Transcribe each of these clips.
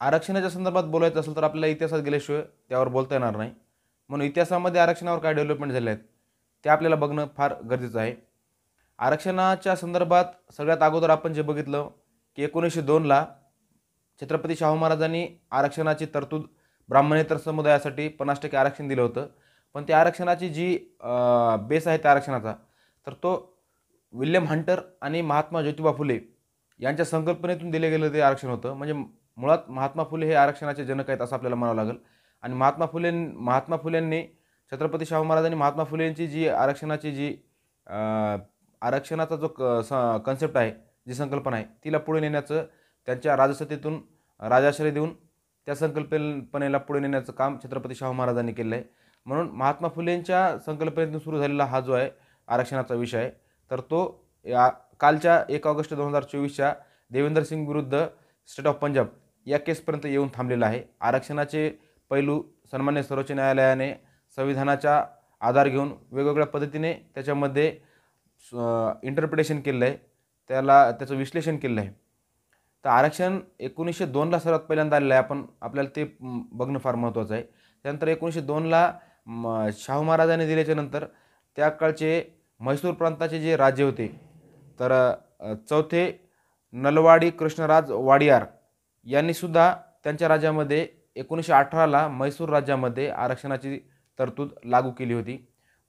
आरक्षणाच्या संदर्भात बोलायचं असेल तर आपल्याला इतिहासात गेल्याशिवाय त्यावर बोलता येणार नाही. म्हणून इतिहासामध्ये आरक्षणावर काय डेव्हलपमेंट झाले आहेत ते आपल्याला बघणं फार गरजेचं आहे. आरक्षणाच्या संदर्भात सगळ्यात अगोदर आपण जे बघितलं की 1902ला छत्रपती शाहू महाराजांनी आरक्षणाची तरतूद ब्राह्मणेतर समुदायासाठी 50% आरक्षण दिलं होतं. पण त्या आरक्षणाची जी बेस आहे त्या आरक्षणाचा, तर तो विल्यम हंटर आणि महात्मा ज्योतिबा फुले यांच्या संकल्पनेतून दिले गेलेलं ते आरक्षण होतं. म्हणजे मुळात महात्मा फुले हे आरक्षणाचे जनक आहेत असं आपल्याला म्हणावं लागेल. आणि महात्मा फुलेंनी छत्रपती शाहू महाराजांनी महात्मा फुलेंची जी आरक्षणाची जी अ, आरक्षणाचा जो कन्सेप्ट आहे, जी संकल्पना आहे, तिला पुढे नेण्याचं त्यांच्या राजसत्तेतून राजाश्रय देऊन त्या संकल्पनेला पुढे नेण्याचं काम छत्रपती शाहू महाराजांनी केलं आहे. म्हणून महात्मा फुलेंच्या संकल्पनेतून सुरू झालेला हा जो आहे आरक्षणाचा विषय आहे, तर तो या कालच्या 1 ऑगस्ट 2024च्या देवेंद्र सिंग विरुद्ध स्टेट ऑफ पंजाब या केसपर्यंत येऊन थांबलेला आहे. आरक्षणाचे पैलू सन्मान्य सर्वोच्च न्यायालयाने संविधानाचा आधार घेऊन वेगवेगळ्या पद्धतीने त्याच्यामध्ये इंटरप्रिटेशन केलं आहे, त्याचं विश्लेषण केलं आहे. तर आरक्षण 1902ला सर्वात पहिल्यांदा आलेलं आहे. आपल्याला ते बघणं फार महत्त्वाचं आहे. त्यानंतर 1902ला शाहू महाराजांनी दिल्याच्या नंतर त्या काळचे म्हैसूर प्रांताचे जे राज्य होते, तर चौथे नलवाडी कृष्णराज वाडियार यांनीसुद्धा त्यांच्या राज्यामध्ये 1918ला म्हैसूर राज्यामध्ये आरक्षणाची तरतूद लागू केली होती.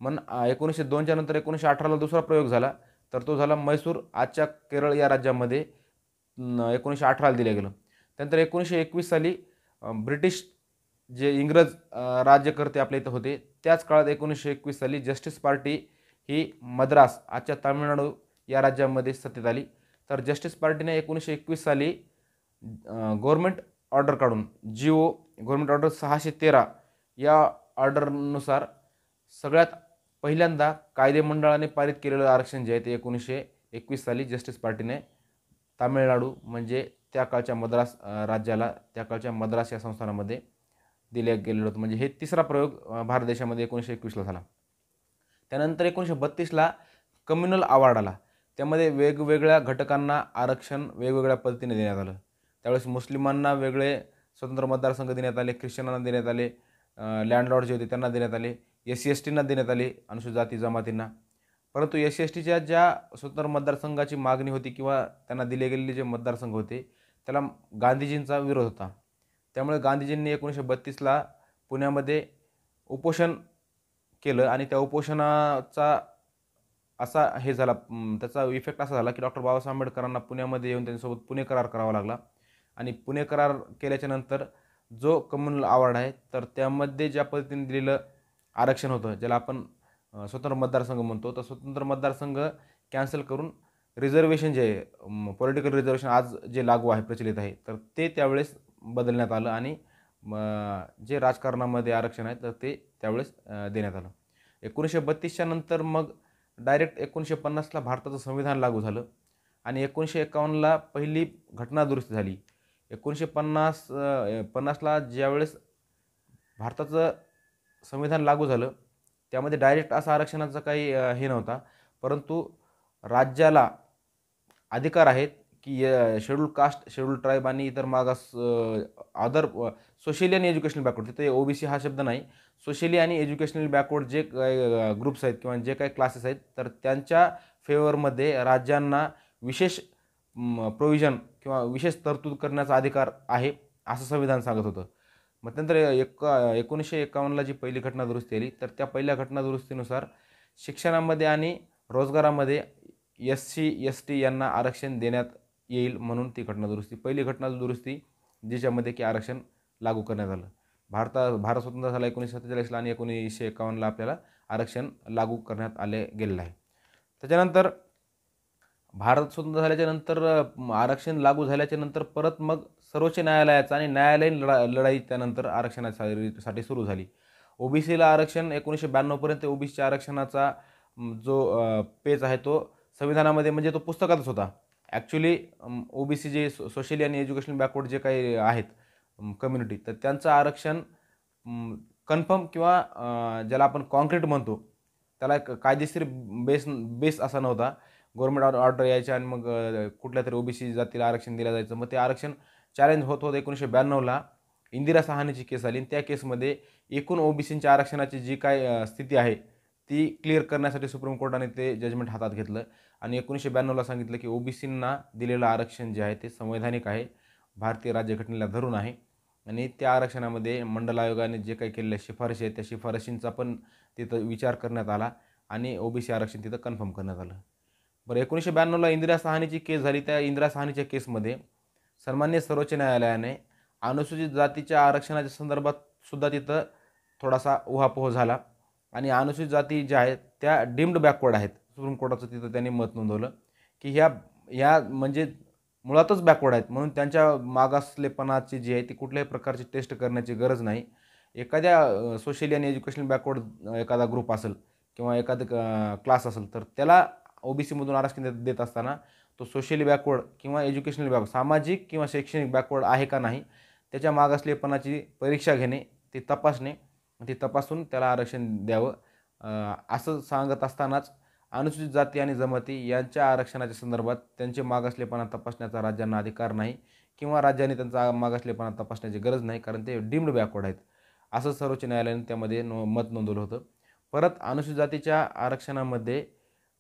मग 1902च्या नंतर 1918ला दुसरा प्रयोग झाला, तर तो झाला म्हैसूर आजच्या केरळ या राज्यामध्ये 1918ला दिलं गेलं. त्यानंतर 1921 साली ब्रिटिश जे इंग्रज राज्यकर्ते आपल्या इथं होते, त्याच काळात 1921 साली जस्टिस पार्टी ही मद्रास आजच्या तामिळनाडू या राज्यामध्ये सत्तेत आली. तर जस्टिस पार्टीने 1921 साली गव्हर्नमेंट ऑर्डर काढून गव्हर्नमेंट ऑर्डर 613 या ऑर्डरनुसार सगळ्यात पहिल्यांदा कायदेमंडळाने पारित केलेलं आरक्षण जे आहे ते 1921 साली जस्टिस पार्टीने तामिळनाडू म्हणजे त्या काळच्या मद्रास राज्याला, त्या काळच्या मद्रास या संस्थानामध्ये दिलं गेलेलं होतं. म्हणजे हे तिसरा प्रयोग भारत देशामध्ये 1921ला झाला. त्यानंतर 1932ला कम्युनल अवॉर्ड आला. त्यामध्ये वेगवेगळ्या घटकांना आरक्षण वेगवेगळ्या पद्धतीने देण्यात आलं. त्यावेळेस मुस्लिमांना वेगळे स्वतंत्र मतदारसंघ देण्यात आले, ख्रिश्चनांना देण्यात आले, लँडलॉर्ड जे होते त्यांना देण्यात आले, SC STंना देण्यात आले, अनुसूचित जाती जमातींना. परंतु SC STच्या ज्या स्वतंत्र मतदारसंघाची मागणी होती किंवा त्यांना दिले गेलेले जे मतदारसंघ होते त्याला गांधीजींचा विरोध होता. त्यामुळे गांधीजींनी 1932ला पुण्यामध्ये उपोषण केलं आणि त्या उपोषणाचा असा हे झाला, त्याचा इफेक्ट असा झाला की डॉक्टर बाबासाहेब आंबेडकरांना पुण्यामध्ये येऊन त्यांच्यासोबत पुणे करार करावा लागला. आणि पुणे करार केल्याच्या नंतर जो कम्युनल अवॉर्ड आहे, तर त्यामध्ये ज्या पद्धतीने दिलेलं आरक्षण होतं, ज्याला आपण स्वतंत्र मतदारसंघ म्हणतो, तर स्वतंत्र मतदारसंघ कॅन्सल करून रिझर्वेशन जे आहे, पॉलिटिकल रिझर्वेशन आज जे लागू आहे, प्रचलित आहे, तर ते त्यावेळेस बदलण्यात आलं आणि जे राजकारणामध्ये आरक्षण आहे तर ते त्यावेळेस देण्यात आलं. 1932च्या नंतर मग डायरेक्ट 1950ला भारताचं संविधान लागू झालं आणि 1951ला पहिली घटना दुरुस्ती झाली. 1950ला ज्यावेळेस भारताचं संविधान लागू झालं त्यामध्ये डायरेक्ट असं आरक्षणाचा काही हे नव्हता, परंतु राज्याला अधिकार आहेत की शेड्यूल कास्ट, शेड्यूल ट्राईब आणि इतर मागास अदर सोशली आणि एज्युकेशनल बॅकवर्ड, तिथे OBC हा शब्द नाही, सोशली आणि एज्युकेशनल बॅकवर्ड जे काही ग्रुप्स आहेत किंवा जे काही क्लासेस आहेत, तर त्यांच्या फेवरमध्ये राज्यांना विशेष प्रोव्हिजन किंवा विशेष तरतूद करण्याचा अधिकार आहे असं संविधान सांगत होतं. मग नंतर 1951ला जी पहिली घटना दुरुस्ती आली, तर त्या पहिल्या घटना दुरुस्तीनुसार शिक्षणामध्ये आणि रोजगारामध्ये SC ST यांना आरक्षण देण्यात येईल म्हणून ती पहिली घटना दुरुस्ती ज्याच्यामध्ये की आरक्षण लागू करण्यात आलं. भारत स्वतंत्र झाला 1947ला आणि 1951ला आपल्याला आरक्षण लागू करण्यात आले गेलेलं आहे. त्याच्यानंतर भारत स्वतंत्र झाल्याच्या नंतर आरक्षण लागू झाल्याच्या नंतर परत मग सर्वोच्च न्यायालयाचा आणि न्यायालयीन लढाई त्यानंतर आरक्षणासाठी सुरू झाली. OBCला आरक्षण 1992पर्यंत OBCच्या आरक्षणाचा जो पेज आहे तो संविधानामध्ये म्हणजे तो पुस्तकातच होता. ॲक्च्युली OBC जे सोशली आणि एज्युकेशनल बॅकवर्ड जे काही आहेत कम्युनिटी, तर त्यांचं आरक्षण कन्फर्म किंवा ज्याला आपण कॉन्क्रीट म्हणतो त्याला एक कायदेशीर बेस असा नव्हता. गव्हर्नमेंट ऑर्डर यायच्या आणि मग कुठल्या तरी OBC जातीला आरक्षण दिलं जायचं. मग ते आरक्षण चॅलेंज होत होतं 1992ला इंदिरा साहनीची केस आली आणि त्या केसमध्ये एकूण ओबीसींच्या आरक्षणाची जी काय स्थिती आहे ती क्लिअर करण्यासाठी सुप्रीम कोर्टाने ते जजमेंट हातात घेतलं आणि 1992ला सांगितलं की ओबीसींना दिलेलं आरक्षण जे आहे ते संवैधानिक आहे, भारतीय राज्यघटनेला धरून आहे आणि त्या आरक्षणामध्ये मंडल आयोगाने जे काही केलेल्या शिफारशी आहेत त्या शिफारशींचा पण तिथं विचार करण्यात आला आणि ओबीसी आरक्षण तिथं कन्फर्म करण्यात आलं. बरं, 1992ला इंदिरा साहनीची केस झाली. त्या इंदिरा साहनीच्या केसमध्ये सन्माननीय सर्वोच्च न्यायालयाने अनुसूचित जातीच्या आरक्षणाच्या संदर्भात सुद्धा तिथं थोडासा उहापोह झाला आणि अनुसूचित जाती ज्या आहेत त्या डीम्ड बॅकवर्ड आहेत. सुप्रीम कोर्टाचं तिथं त्यांनी मत नोंदवलं की ह्या म्हणजे मुळातच बॅकवर्ड आहेत, म्हणून त्यांच्या मागासलेपणाची जी आहे ती कुठल्याही प्रकारची टेस्ट करण्याची गरज नाही. एखाद्या सोशली आणि एज्युकेशनल बॅकवर्ड एखादा ग्रुप असेल किंवा एखादं क्लास असेल तर त्याला ओबीसीमधून आरक्षण देत असताना तो सोशली बॅकवर्ड किंवा एज्युकेशनल बॅकवर्ड, सामाजिक किंवा शैक्षणिक बॅकवर्ड आहे का नाही त्याच्या मागासलेपणाची परीक्षा घेणे, ती तपासणे, ती तपासून त्याला आरक्षण द्यावं असं सांगत असतानाच अनुसूचित जाती आणि जमाती यांच्या आरक्षणाच्या संदर्भात त्यांचे मागासलेपणा तपासण्याचा राज्यांना अधिकार नाही किंवा राज्यांनी त्यांचा मागासलेपणा तपासण्याची गरज नाही, कारण ते डीम्ड बॅकवर्ड आहेत असं सर्वोच्च न्यायालयाने त्यामध्ये मत नोंदवलं होतं. परत अनुसूचित जातीच्या आरक्षणामध्ये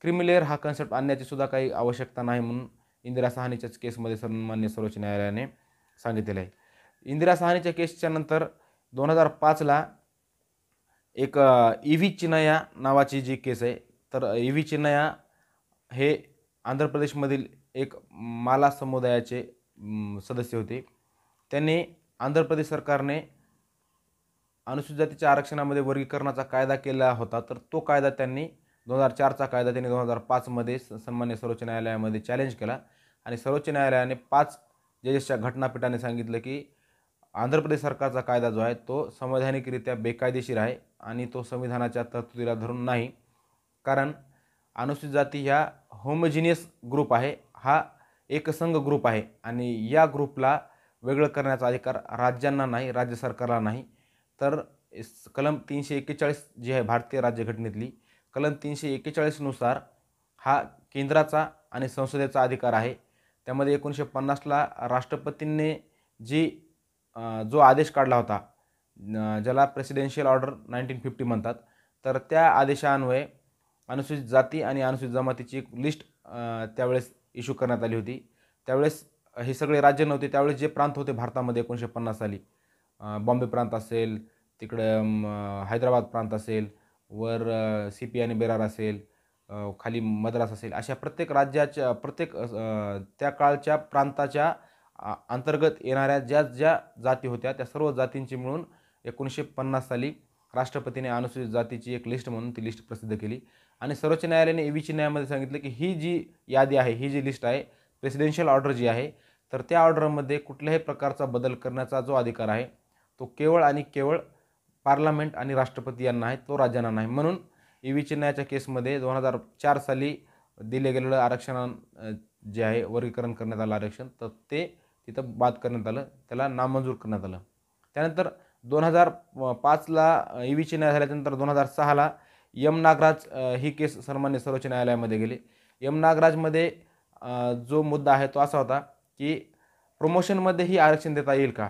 क्रिमिलेअर हा कन्सेप्ट आणण्याची सुद्धा काही आवश्यकता नाही म्हणून इंदिरा साहनीच्याच केसमध्ये सन्माननीय सर्वोच्च न्यायालयाने सांगितलेलं आहे. इंदिरा साहनीच्या केसच्या नंतर 2005ला एक ई.व्ही. चिन्नया नावाची जी केस आहे, तर ई.व्ही. चिन्नया हे आंध्र प्रदेशमधील एक माला समुदायाचे सदस्य होते. त्यांनी आंध्र प्रदेश सरकारने अनुसूचित जातीच्या आरक्षणामध्ये वर्गीकरणाचा कायदा केला होता, तर तो कायदा त्यांनी 2004चा कायदा त्यांनी 2005मध्ये सन्माननीय सर्वोच्च न्यायालयामध्ये चॅलेंज केला आणि सर्वोच्च न्यायालयाने 5 जजेसच्या घटनापीठाने सांगितलं की आंध्र प्रदेश सरकारचा कायदा जो आहे तो संवैधानिकरित्या बेकायदेशीर आहे आणि तो संविधानाच्या तरतुदीला धरून नाही, कारण अनुसूचित जाती ह्या होमोजिनियस ग्रुप आहे, हा एकसंघ ग्रुप आहे आणि या ग्रुपला वेगळं करण्याचा अधिकार राज्यांना नाही, राज्य सरकारला नाही. तर कलम 341 जी आहे भारतीय राज्यघटनेतली कलम 341नुसार हा केंद्राचा आणि संसदेचा अधिकार आहे. त्यामध्ये 1950ला राष्ट्रपतींनी जो आदेश काढला होता ज्याला प्रेसिडेन्शियल ऑर्डर 1950 म्हणतात, तर त्या आदेशान्वये अनुसूचित जाती आणि अनुसूचित जमातीची एक लिस्ट त्यावेळेस इश्यू करण्यात आली होती. त्यावेळेस हे सगळे राज्य नव्हते, त्यावेळेस जे प्रांत होते भारतामध्ये 1950 साली बॉम्बे प्रांत असेल, तिकडं हैदराबाद प्रांत असेल, वर सीपी आणि बेरार असेल, खाली मद्रास असेल, अशा प्रत्येक राज्याच्या त्या काळच्या प्रांताच्या अंतर्गत येणाऱ्या ज्या जाती होत्या त्या सर्व जातींची मिळून 1950 साली राष्ट्रपतीने अनुसूचित जातीची एक लिस्ट म्हणून ती लिस्ट प्रसिद्ध केली आणि सर्वोच्च न्यायालयाने ई.व्ही. चिन्नयामध्ये सांगितलं की ही जी यादी आहे, ही जी लिस्ट आहे, प्रेसिडेन्शियल ऑर्डर जी आहे, तर त्या ऑर्डरमध्ये कुठल्याही प्रकारचा बदल करण्याचा जो अधिकार आहे तो केवळ आणि केवळ पार्लमेंट आणि राष्ट्रपती यांना आहे, तो राज्यांना नाही. म्हणून ई.व्ही. चिन्नयाच्या केसमध्ये 2004 साली दिले गेलेलं आरक्षण जे आहे, वर्गीकरण करण्यात आलं आरक्षण, तर ते तिथं बाद करण्यात आलं, त्याला नामंजूर करण्यात आलं. त्यानंतर 2005ला ई.व्ही. चिन्नया झाल्यानंतर 2006ला एम नागराज ही केस सन्माननीय सर्वोच्च न्यायालयामध्ये गेली. एम नागराजमध्ये जो मुद्दा आहे तो असा होता की प्रमोशनमध्येही आरक्षण देता येईल का.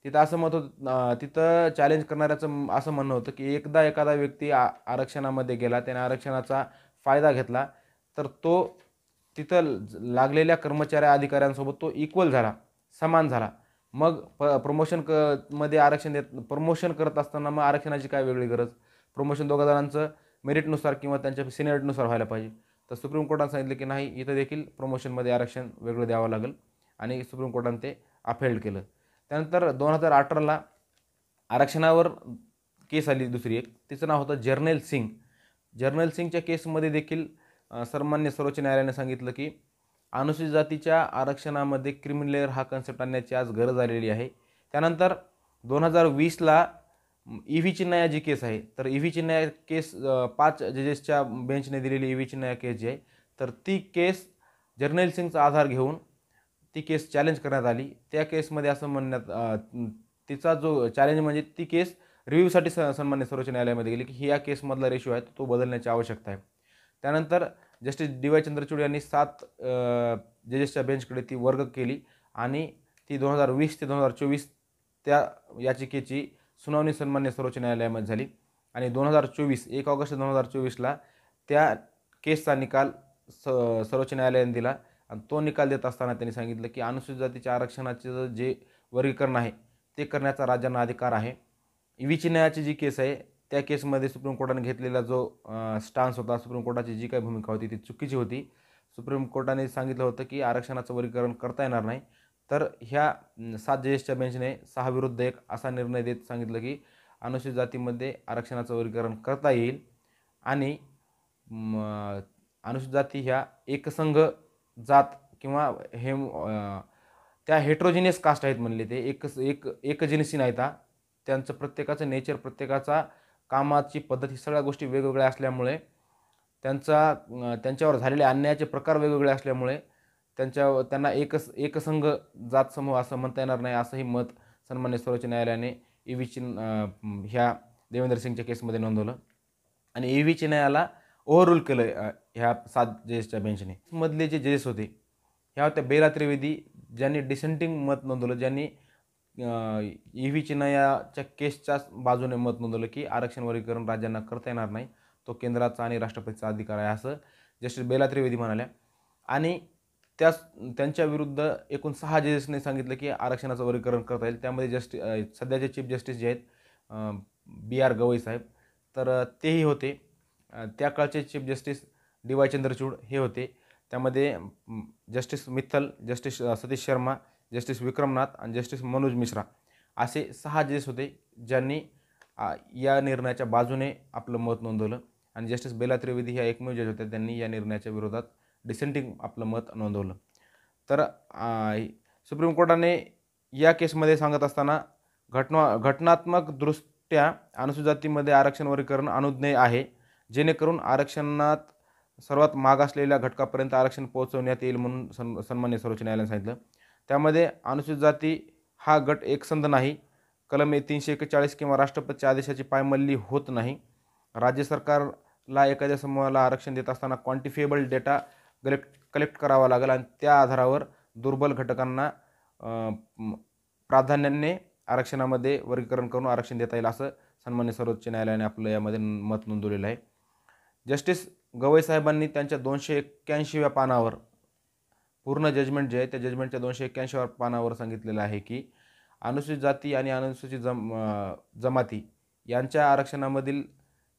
तिथं असं मत होतं, तिथं चॅलेंज करणाऱ्याचं असं म्हणणं होतं की एकदा एखादा व्यक्ती आरक्षणामध्ये गेला, त्याने आरक्षणाचा फायदा घेतला, तर तो तिथं लागलेल्या कर्मचाऱ्या अधिकाऱ्यांसोबत तो इक्वल झाला, समान झाला. मग प्रमोशन करत असताना मग आरक्षणाची काय वेगळी गरज. प्रमोशन दोघा जणांचं मेरिटनुसार किंवा त्यांच्या सिनियरिटीनुसार व्हायला पाहिजे. तर सुप्रीम कोर्टाने सांगितलं की नाही, इथं देखील प्रमोशनमध्ये आरक्षण वेगळं द्यावं लागेल आणि सुप्रीम कोर्टाने ते अफेल्ड केलं. त्यानंतर 2018ला आरक्षणावर केस आली दुसरी एक, तिचं नाव होतं जर्नैल सिंग. जर्नैल सिंगच्या केसमध्ये देखील सन्माननीय सर्वोच्च न्यायालयाने सांगितलं की अनुसूचित जातीच्या आरक्षणामध्ये क्रिमिलेअर हा कन्सेप्ट आणण्याची आज गरज आलेली आहे. त्यानंतर 2020ला ई.व्ही. चिन्नया जी केस आहे, तर ई.व्ही. चिन्नया केस 5 जजेसच्या बेंचने दिलेली ई.व्ही. चिन्नया केस जी आहे, तर ती केस जर्नैल सिंगचा आधार घेऊन ती केस चॅलेंज करण्यात आली. त्या केसमध्ये असं म्हणण्यात तिचा जो चॅलेंज म्हणजे ती केस रिव्ह्यूसाठी सन्माननीय सर्वोच्च न्यायालयामध्ये गेली की या केसमधला रेशो आहे तो बदलण्याची आवश्यकता आहे. त्यानंतर जस्टिस डी वाय चंद्रचूड यांनी 7 जजेसच्या बेंचकडे ती वर्ग केली आणि ती 2020 ते 2024 त्या याचिकेची सुनावणी सन्मान्य सर्वोच्च न्यायालयामध्ये झाली आणि 2024 1 ऑगस्ट 2024ला त्या केसचा निकाल सर्वोच्च न्यायालयाने दिला आणि तो निकाल देत असताना त्यांनी सांगितलं की अनुसूचित जातीच्या आरक्षणाचे जे वर्गीकरण आहे ते करण्याचा राज्यांना अधिकार आहे. ईव्हीची न्यायाची जी केस आहे त्या केसमध्ये सुप्रीम कोर्टाने घेतलेला जो स्टान्स होता, सुप्रीम कोर्टाची जी काही भूमिका होती ती चुकीची होती. सुप्रीम कोर्टाने सांगितलं होतं की आरक्षणाचं वर्गीकरण करता येणार नाही. तर ह्या 7 जजेसच्या बेंचने 6-1 असा निर्णय देत सांगितलं की अनुसूचित जातीमध्ये आरक्षणाचं वर्गीकरण करता येईल आणि अनुसूचित जाती ह्या एकसंघ जात किंवा हे त्या हेट्रोजिनियस कास्ट आहेत म्हणले ते एकजिनसी नाहीत. त्यांचं प्रत्येकाचं नेचर, प्रत्येकाचा कामाची पद्धत ही सगळ्या गोष्टी वेगवेगळ्या असल्यामुळे त्यांच्यावर झालेले अन्यायाचे प्रकार वेगवेगळे असल्यामुळे त्यांना एकसंघ जात समूह असं म्हणता येणार नाही असंही मत सन्मान्य सर्वोच्च न्यायालयाने ईव्हीची ह्या देवेंद्र सिंगच्या केसमध्ये नोंदवलं आणि ईव्हीची न्यायाला ओव्हररूल केलं ह्या 7 जजेसच्या बेंचने. मधले जे जजेस होते ह्या होत्या बेला त्रिवेदी, ज्यांनी डिसेंटिंग मत नोंदवलं, ज्यांनी ईव्हीची न्यायाच्या केसच्या बाजूने मत नोंदवलं की आरक्षण वर्गीकरण राज्यांना करता येणार नाही, तो केंद्राचा आणि राष्ट्रपतीचा अधिकार आहे असं जस्टिस बेला त्रिवेदी म्हणाल्या. आणि त्यांच्या विरुद्ध एकूण 6 जजेसने सांगितलं की आरक्षणाचं वर्गीकरण करता येईल. त्यामध्ये सध्याचे चीफ जस्टिस जे आहेत BR गवई साहेब, तर तेही होते. त्या काळचे चीफ जस्टिस DY चंद्रचूड हे होते. त्यामध्ये justice Mittal, justice Satish Sharma, justice Vikram Nath आणि जस्टिस मनोज मिश्रा असे 6 जजेस होते ज्यांनी या निर्णयाच्या बाजूने आपलं मत नोंदवलं आणि जस्टिस बेला त्रिवेदी ह्या एकमेव जज होत्या त्यांनी या निर्णयाच्या विरोधात डिसेंटिंग आपलं मत नोंदवलं. तर सुप्रीम कोर्टाने या केसमध्ये सांगत असताना घटनात्मक दृष्ट्या अनुसूचित जातीमध्ये आरक्षण वर्गीकरण अनुज्ञेय आहे, जेणेकरून आरक्षणात सर्वात मागासलेल्या घटकापर्यंत आरक्षण पोहोचवण्यात येईल म्हणून सन्मान्य सर्वोच्च न्यायालयाने सांगितलं. त्यामध्ये अनुसूचित जाती हा गट एकसंध नाही, कलम 341 किंवा राष्ट्रपतीच्या आदेशाची पायमल्ली होत नाही. राज्य सरकारला एखाद्या समूहाला आरक्षण देत असताना क्वांटिफिएबल डेटा कलेक्ट करावा लागेल आणि त्या आधारावर दुर्बल घटकांना प्राधान्याने आरक्षणामध्ये वर्गीकरण करून आरक्षण देता येईल असं सन्मान्य सर्वोच्च न्यायालयाने आपलं यामध्ये मत नोंदवलेलं आहे. जस्टिस गवई साहेबांनी त्यांच्या 281व्या पानावर पूर्ण जजमेंट जे आहे त्या जजमेंटच्या 281व्या पानावर सांगितलेलं आहे की अनुसूचित जाती आणि अनुसूचित जमाती यांच्या आरक्षणामधील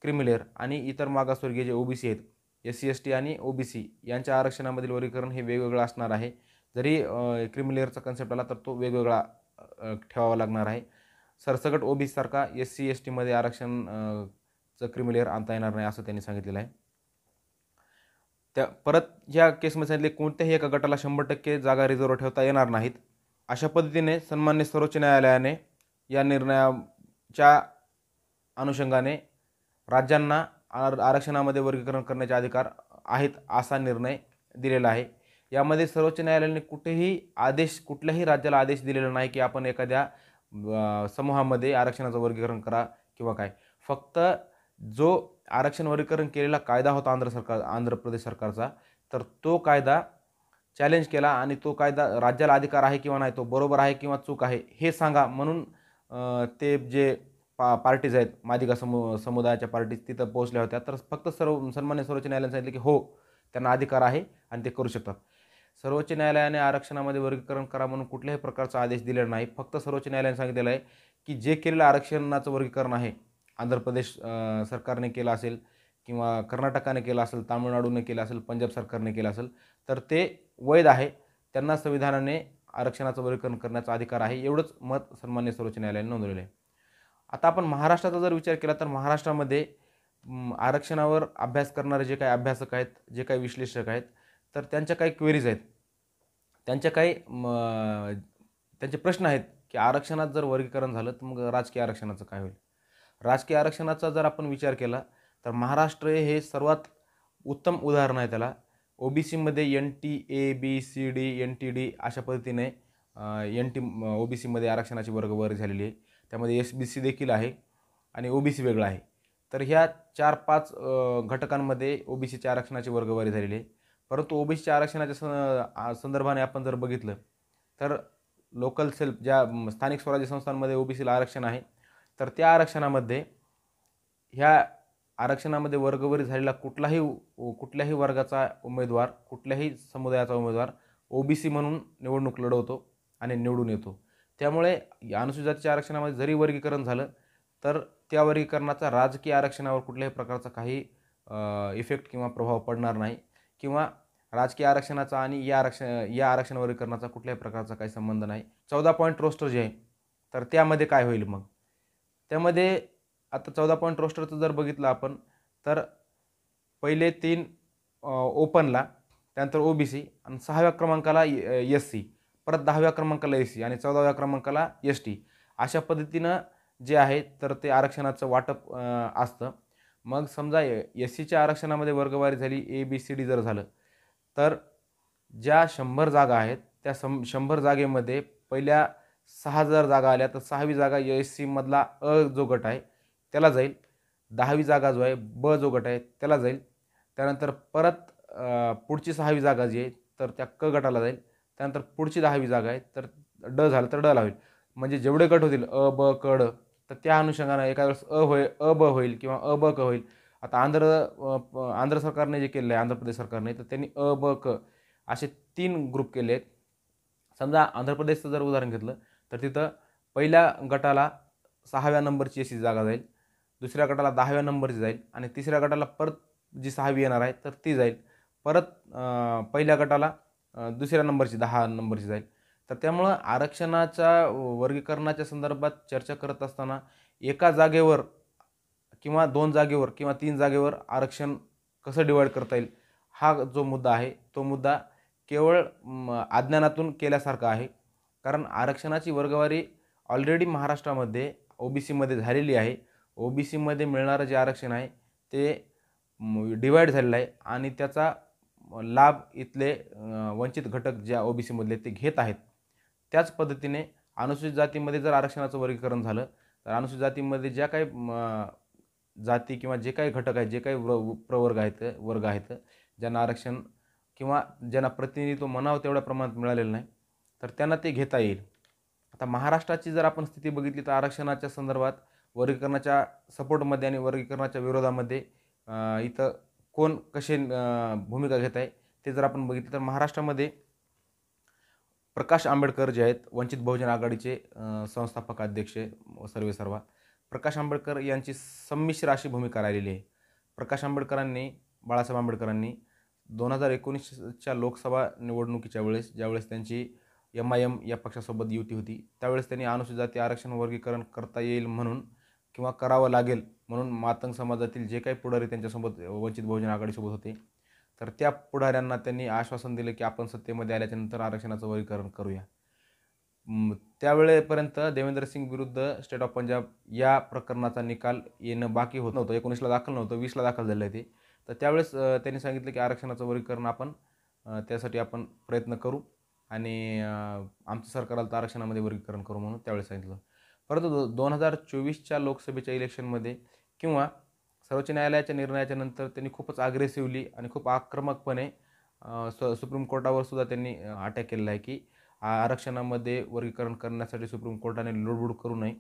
क्रिमिलेअर आणि इतर मागासवर्गीय जे OBC आहेत, SC ST आणि OBC यांच्या आरक्षणामधील वर्गीकरण हे वेगवेगळं असणार आहे. जरी क्रिमिलेअरचा कन्सेप्ट आला तर तो वेगवेगळा ठेवावा लागणार आहे. सरसकट OBC सारखा SC ST मध्ये आरक्षणचं क्रिमिलेअर आणता येणार नाही असं त्यांनी सांगितलेलं आहे. परत ह्या केसमध्ये सांगितले कोणत्याही एका गटाला 100% जागा रिझर्व्ह ठेवता येणार नाहीत. अशा पद्धतीने सन्मान्य सर्वोच्च न्यायालयाने या निर्णयाच्या अनुषंगाने राज्यांना आरक्षणामध्ये वर्गीकरण करण्याचे अधिकार आहेत असा निर्णय दिलेला आहे. यामध्ये सर्वोच्च न्यायालयाने कुठल्याही राज्याला आदेश दिलेला नाही की आपण एखाद्या समूहामध्ये आरक्षणाचं वर्गीकरण करा किंवा काय. फक्त जो आरक्षण वर्गीकरण केलेला कायदा होता आंध्र प्रदेश सरकारचा, तर तो कायदा चॅलेंज केला आणि तो कायदा राज्याला अधिकार आहे किंवा नाही, तो बरोबर आहे किंवा चूक आहे हे सांगा म्हणून ते जे पार्टीज आहेत मादिगा समुदायाच्या पार्टीज तिथं पोहोचल्या होत्या. तर फक्त सन्मान्य सर्वोच्च न्यायालयाने सांगितले की हो त्यांना अधिकार आहे आणि ते करू शकतात. सर्वोच्च न्यायालयाने आरक्षणामध्ये वर्गीकरण करा म्हणून कुठल्याही प्रकारचा आदेश दिलेला नाही. फक्त सर्वोच्च न्यायालयाने सांगितलेलं आहे की जे केलेलं आरक्षणाचं वर्गीकरण आहे आंध्र प्रदेश सरकारने केलं असेल किंवा कर्नाटकाने केलं असेल, तामिळनाडूने केलं असेल, पंजाब सरकारने केलं असेल तर ते वैध आहे. त्यांना संविधानाने आरक्षणाचं वर्गीकरण करण्याचा अधिकार आहे एवढंच मत सन्मान्य सर्वोच्च न्यायालयाने नोंदवलेलं आहे. आता आपण महाराष्ट्राचा जर विचार केला तर महाराष्ट्रामध्ये आरक्षणावर अभ्यास करणारे जे काही अभ्यासक आहेत, जे काही विश्लेषक आहेत, तर त्यांच्या काही क्वेरीज आहेत, त्यांचे प्रश्न आहेत की आरक्षणात जर वर्गीकरण झालं तर मग राजकीय आरक्षणाचं काय होईल. राजकीय आरक्षणाचा जर आपण विचार केला तर महाराष्ट्र हे सर्वात उत्तम उदाहरण आहे त्याला. OBC मध्ये NT ABCD NTD अशा पद्धतीने OBC मध्ये आरक्षणाची वर्गवारी झालेली आहे. त्यामध्ये SBC देखील आहे आणि OBC वेगळं आहे. तर ह्या 4-5 घटकांमध्ये OBCच्या आरक्षणाची वर्गवारी झालेली आहे. परंतु OBCच्या आरक्षणाच्या संदर्भाने आपण जर बघितलं तर लोकल सेल्फ ज्या स्थानिक स्वराज्य संस्थांमध्ये ओबीसीला आरक्षण आहे, तर त्या आरक्षणामध्ये ह्या आरक्षणामध्ये वर्गवारी झालेला कुठल्याही वर्गाचा उमेदवार, कुठल्याही समुदायाचा उमेदवार ओबीसी म्हणून निवडणूक लढवतो आणि निवडून येतो. त्यामुळे अनुसूचित जातीच्या आरक्षणामध्ये जरी वर्गीकरण झालं तर त्या वर्गीकरणाचा राजकीय आरक्षणावर कुठल्याही प्रकारचा काही इफेक्ट किंवा प्रभाव पडणार नाही, किंवा राजकीय आरक्षणाचा आणि या आरक्षण वर्गीकरणाचा कुठल्याही प्रकारचा काही संबंध नाही. 14 पॉईंट रोस्टर जे आहे, तर त्यामध्ये काय होईल मग? त्यामध्ये आता 14 पॉईंट रोस्टरचं जर बघितलं आपण, तर पहिले 3 ओपनला, त्यानंतर ओबीसी आणि 6व्या क्रमांकाला एससी, परत 10व्या क्रमांकाला एससी आणि 14व्या क्रमांकाला एसटी. अशा पद्धतीनं जे आहे तर ते आरक्षणाचं वाटप असतं. मग समजा एससीच्या आरक्षणामध्ये वर्गवारी झाली, ए बी सी डी जर झालं, तर ज्या 100 जागा आहेत त्या 100 जागेमध्ये पहिल्या 6 जर जागा आल्या तर 6वी जागा एस सीमधला अ जो गट आहे त्याला जाईल. 10वी जागा जो आहे ब जो गट आहे त्याला जाईल. त्यानंतर परत पुढची 6वी जागा जी आहे तर त्या क गटाला जाईल. त्यानंतर पुढची 10वी जागा आहे तर ड झालं तर डला होईल. म्हणजे जेवढे गट होतील अ ब क ड, तर त्या अनुषंगानं एका वेळेस अ ब होईल किंवा अ ब क होईल. आता आंध्र सरकारने जे केलेलं आहे, आंध्र प्रदेश सरकारने, तर त्यांनी अ ब क असे 3 ग्रुप केले आहेत. समजा आंध्र प्रदेशचं जर उदाहरण घेतलं तर तिथं पहिल्या गटाला 6व्या नंबरची एससी जागा जाईल, दुसऱ्या गटाला 10व्या नंबरची जाईल आणि तिसऱ्या गटाला परत जी 6वी येणार आहे तर ती जाईल. परत पहिल्या गटाला दुसऱ्या नंबरची 10 नंबरची जाईल. तर त्यामुळं आरक्षणाच्या वर्गीकरणाच्या संदर्भात चर्चा करत असताना एका जागेवर किंवा 2 जागेवर किंवा 3 जागेवर आरक्षण कसं डिवाईड करता येईल, हा जो मुद्दा आहे तो मुद्दा केवळ अज्ञानातून केल्यासारखा आहे. कारण आरक्षणाची वर्गवारी ऑलरेडी महाराष्ट्रामध्ये ओबीसीमध्ये झालेली आहे. ओबीसीमध्ये मिळणारं जे आरक्षण आहे ते डिवाईड झालेलं आहे आणि त्याचा लाभ इथले वंचित घटक ज्या ओबीसीमधले ते घेत आहेत. त्याच पद्धतीने अनुसूचित जातीमध्ये जर आरक्षणाचं वर्गीकरण झालं तर अनुसूचित जातीमध्ये ज्या काही जाती किंवा जे काही घटक आहेत, जे काही वर्ग आहेत ज्यांना आरक्षण किंवा ज्यांना प्रतिनिधित्व म्हणावं तेवढ्या प्रमाणात मिळालेलं नाही, तर त्यांना ते घेता येईल. आता महाराष्ट्राची जर आपण स्थिती बघितली तर आरक्षणाच्या संदर्भात वर्गीकरणाच्या सपोर्टमध्ये आणि वर्गीकरणाच्या विरोधामध्ये इथं कोण कसे भूमिका घेत आहे ते जर आपण बघितलं तर महाराष्ट्रामध्ये प्रकाश आंबेडकर जे आहेत, वंचित बहुजन आघाडीचे संस्थापक अध्यक्ष सर्वेसर्वा प्रकाश आंबेडकर यांची संमिश्र अशी भूमिका राहिलेली आहे. प्रकाश आंबेडकरांनी, बाळासाहेब आंबेडकरांनी 2019च्या लोकसभा निवडणुकीच्या वेळेस, ज्यावेळेस त्यांची MIM या पक्षासोबत युती होती, त्यावेळेस त्यांनी अनुसूचित जाती आरक्षण वर्गीकरण करता येईल म्हणून किंवा करावं लागेल म्हणून मातंग समाजातील जे काही पुढारी त्यांच्यासोबत वंचित बहुजन आघाडीसोबत होते, तर त्या पुढाऱ्यांना त्यांनी आश्वासन दिलं की आपण सत्तेमध्ये आल्याच्यानंतर आरक्षणाचं वर्गीकरण करूया. त्यावेळेपर्यंत देवेंद्र सिंग विरुद्ध स्टेट ऑफ पंजाब या प्रकरणाचा निकाल येणं बाकी होत नव्हतं. 19ला दाखल नव्हतं, 20ला दाखल झालं आहे ते. तर त्यावेळेस त्यांनी सांगितलं की आरक्षणाचं वर्गीकरण आपण त्यासाठी आपण प्रयत्न करू आणि आमचं सरकार आलं तर आरक्षणामध्ये वर्गीकरण करू म्हणून त्यावेळेस सांगितलं. परंतु 2024च्या लोकसभेच्या इलेक्शनमध्ये किंवा सर्वोच्च न्यायालयाच्या निर्णयाच्या नंतर त्यांनी खूपच अग्रेसिव्हली आणि खूप आक्रमकपणे सुप्रीम कोर्टावर सुद्धा त्यांनी अटॅक केलेला आहे की आरक्षणामध्ये वर्गीकरण करण्यासाठी सुप्रीम कोर्टाने लुडबुड करू नये.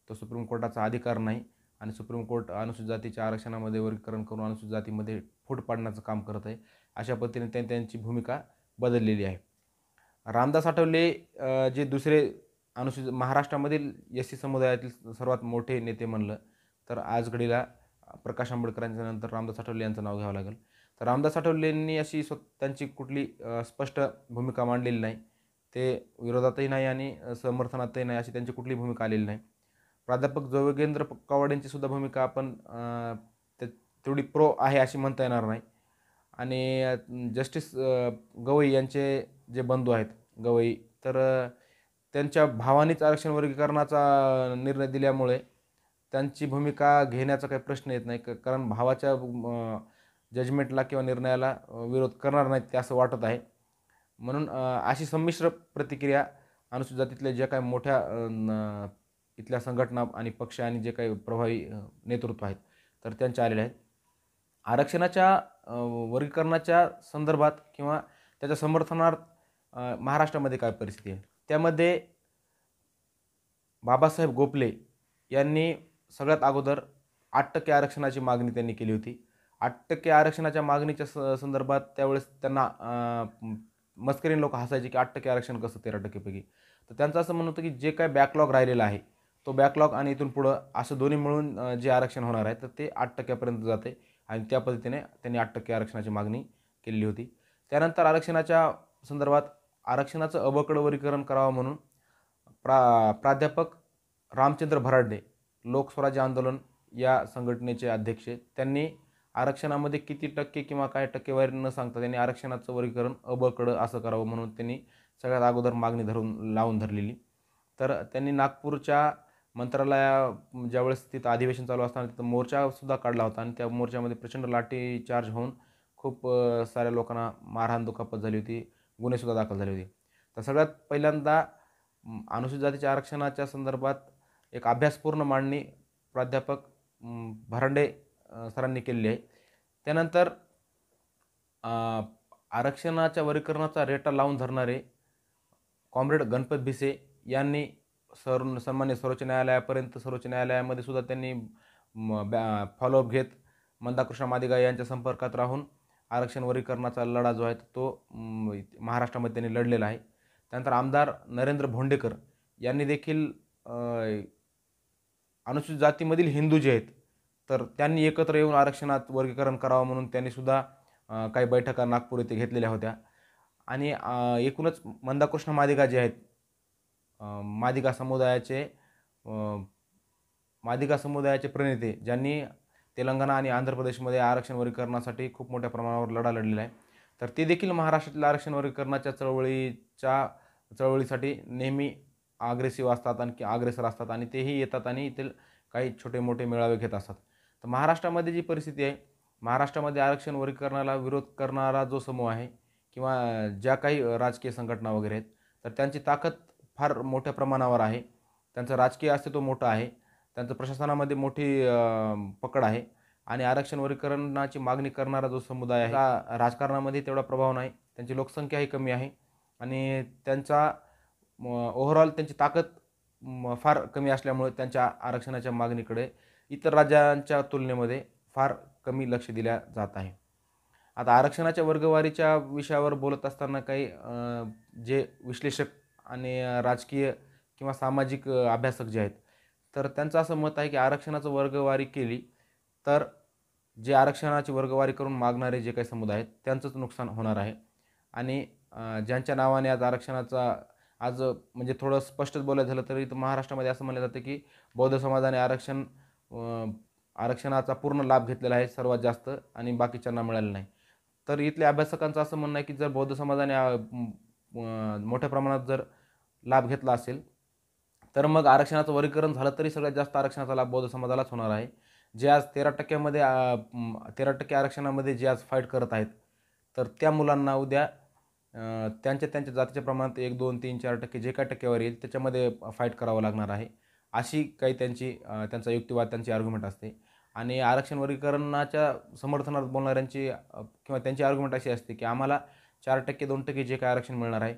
तो सुप्रीम कोर्टाचा अधिकार नाही आणि सुप्रीम कोर्ट अनुसूचित जातीच्या आरक्षणामध्ये वर्गीकरण करून अनुसूचित जातीमध्ये फूट पाडण्याचं काम करत आहे. अशा पद्धतीने त्यांची भूमिका बदललेली आहे. रामदास आठवले जे दुसरे अनुसूचित महाराष्ट्रामधील एससी समुदायातील सर्वात मोठे नेते म्हणलं तर आज घडीला प्रकाश आंबेडकरांच्या नंतर रामदास आठवले यांचं नाव घ्यावं लागेल. तर रामदास आठवलेंनी अशी त्यांची कुठली स्पष्ट भूमिका मांडलेली नाही. ते विरोधातही नाही आणि समर्थनातही नाही, अशी त्यांची कुठली भूमिका आलेली नाही. प्राध्यापक जोगेंद्र पवाड यांची सुद्धा भूमिका आपण तेवढी प्रो आहे अशी म्हणता येणार नाही. आणि जस्टिस गवई यांचे जे बंधू आहेत गवई, तर त्यांच्या भावानीच आरक्षण वर्गीकरणाचा निर्णय दिल्यामुळे त्यांची भूमिका घेण्याचा काही प्रश्न येत नाही, कारण भावाच्या जजमेंटला किंवा निर्णयाला विरोध करणार नाहीत ते असं वाटत आहे. म्हणून अशी संमिश्र प्रतिक्रिया अनुसूचित जातीतल्या ज्या काही मोठ्या इथल्या संघटना आणि पक्ष आणि जे काही प्रभावी नेतृत्व आहेत तर त्यांच्या आलेल्या आहेत. आरक्षणाच्या वर्गीकरणाच्या संदर्भात किंवा त्याच्या समर्थनार्थ महाराष्ट्रामध्ये काय परिस्थिती आहे, त्यामध्ये बाबासाहेब गोपले यांनी सगळ्यात अगोदर 8% आरक्षणाची मागणी त्यांनी केली होती. 8% आरक्षणाच्या मागणीच्या संदर्भात त्यावेळेस त्यांना मस्करीने लोक हसायचे की 8% आरक्षण कसं 13% पैकी. तर त्यांचं असं म्हणणं होतं की जे काही बॅकलॉग राहिलेला आहे, तो बॅकलॉग आणि इथून पुढं असं दोन्ही मिळून जे आरक्षण होणार आहे, तर ते 8% पर्यंत जाते आणि त्या पद्धतीने त्यांनी 8% आरक्षणाची मागणी केलेली होती. त्यानंतर आरक्षणाच्या संदर्भात आरक्षणाचं अबकडवरीकरण करावं म्हणून प्राध्यापक रामचंद्र भराडे, लोकस्वराज्य आंदोलन या संघटनेचे अध्यक्ष, त्यांनी आरक्षणामध्ये किती टक्के किंवा काय टक्केवारी न सांगता त्यांनी आरक्षणाचं वर्गीकरण अबकडं असं करावं म्हणून त्यांनी सगळ्यात अगोदर मागणी लावून धरलेली. तर त्यांनी नागपूरच्या ज्यावेळेस तिथं अधिवेशन चालू असताना तिथं मोर्चासुद्धा काढला होता आणि त्या मोर्चामध्ये प्रचंड लाठीचार्ज होऊन खूप साऱ्या लोकांना मारहाण दुखापत झाली होती, गुन्हेसुद्धा दाखल झाले होते. तर सगळ्यात पहिल्यांदा अनुसूचित जातीच्या आरक्षणाच्या संदर्भात एक अभ्यासपूर्ण मांडणी प्राध्यापक भरांडे सरांनी केलेली आहे. त्यानंतर आरक्षणाच्या वर्गीकरणाचा रेटा लावून धरणारे कॉम्रेड गणपत भिसे यांनी सन्मान्य सर्वोच्च न्यायालयापर्यंत, सर्वोच्च न्यायालयामध्ये सुद्धा त्यांनी फॉलोअप घेत मंदाकृष्ण मादिगा यांच्या संपर्कात राहून आरक्षण वर्गीकरणाचा लढा जो आहे तो महाराष्ट्रामध्ये त्यांनी लढलेला आहे. त्यानंतर आमदार नरेंद्र भोंडेकर यांनी देखील अनुसूचित जातीमधील हिंदू जे आहेत तर त्यांनी एकत्र येऊन आरक्षणात वर्गीकरण करावं म्हणून त्यांनी सुद्धा काही बैठका नागपूर येथे घेतलेल्या होत्या. आणि एकूणच मंदाकृष्ण मादिगा जे आहेत, मादिगा समुदायाचे प्रणेते, ज्यांनी तेलंगणा आणि आंध्र प्रदेशमध्ये आरक्षण वर्गीकरणासाठी खूप मोठ्या प्रमाणावर लढा लढलेला आहे. तर ते देखील महाराष्ट्रातील आरक्षण वर्गीकरणाच्या चळवळीसाठी नेहमी अग्रेसर असतात आणि तेही येतात आणि येथील काही छोटे मोठे मेळावे घेत असतात. तर महाराष्ट्रामध्ये जी परिस्थिती आहे, महाराष्ट्रामध्ये आरक्षण वर्गीकरणाला विरोध करणारा जो समूह आहे किंवा ज्या काही राजकीय संघटना वगैरे आहेत, तर त्यांची ताकद फार मोठ्या प्रमाणावर आहे. त्यांचं राजकीय अस्तित्व मोठं आहे, त्यांचं प्रशासनामध्ये मोठी पकड आहे आणि आरक्षण वर्गीकरणाची मागणी करणारा जो समुदाय आहे राजकारणामध्ये तेवढा प्रभाव नाही, त्यांची लोकसंख्याही कमी आहे आणि त्यांचा ओव्हरऑल त्यांची ताकद फार कमी असल्यामुळे त्यांच्या आरक्षणाच्या मागणीकडे इतर राज्यांच्या तुलनेमध्ये फार कमी लक्ष दिल्या जात आहे. आता आरक्षणाच्या वर्गवारीच्या विषयावर बोलत असताना काही जे विश्लेषक आणि राजकीय किंवा सामाजिक अभ्यासक जे आहेत, तर त्यांचं असं मत आहे की आरक्षणाचं वर्गवारी केली तर जे आरक्षणाची वर्गवारी करून मागणारे जे काही समुदाय आहेत त्यांचंच नुकसान होणार आहे. आणि ज्यांच्या नावाने आज म्हणजे थोडं स्पष्टच बोलायचं झालं तरी महाराष्ट्रामध्ये असं म्हणलं जातं की बौद्ध समाजाने आरक्षणाचा पूर्ण लाभ घेतलेला आहे सर्वात जास्त आणि बाकीच्यांना मिळालं नाही. तर इथल्या अभ्यासकांचं असं म्हणणं आहे की जर बौद्ध समाजाने मोठ्या प्रमाणात जर लाभ घेतला असेल तर मग आरक्षणाचं वर्गीकरण झालं तरी सगळ्यात जास्त आरक्षणाचा लाभ बौद्ध समाजालाच होणार आहे. जे आज 13% आरक्षणामध्ये जे आज फाईट करत आहेत, तर त्या मुलांना उद्या त्यांच्या जातीच्या प्रमाणात 1, 2, 3, 4% जे काय टक्केवारी येईल त्याच्यामध्ये फाईट करावं लागणार आहे, अशी काही त्यांचा युक्तिवाद, त्यांची आर्ग्युमेंट असते. आणि आरक्षण वर्गीकरणाच्या समर्थनात बोलणाऱ्यांची किंवा त्यांची आर्ग्युमेंट अशी असते की आम्हाला 4%, 2% जे काय आरक्षण मिळणार आहे,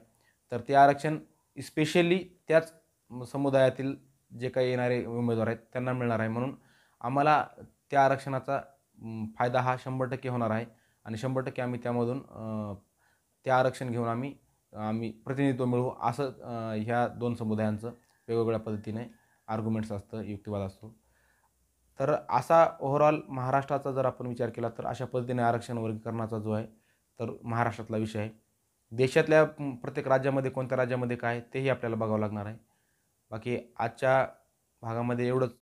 तर ते आरक्षण स्पेशली त्याच समुदायातील जे काही येणारे उमेदवार आहेत त्यांना मिळणार आहे, म्हणून आम्हाला त्या आरक्षणाचा फायदा हा 100% होणार आहे आणि 100% आम्ही त्यामधून ते आरक्षण घेऊन आम्ही प्रतिनिधित्व मिळवू, असं ह्या दोन समुदायांचं वेगवेगळ्या पद्धतीने आर्ग्युमेंट्स असतं, युक्तिवाद असतो. तर असा ओव्हरऑल महाराष्ट्राचा जर आपण विचार केला तर अशा पद्धतीने आरक्षण वर्गीकरणाचा जो आहे तर महाराष्ट्रातला विषय आहे. देशातल्या प्रत्येक राज्यामध्ये कोणत्या राज्यामध्ये काय तेही आपल्याला बघावं लागणार आहे. बाकी आजच्या भागामध्ये एवढंच.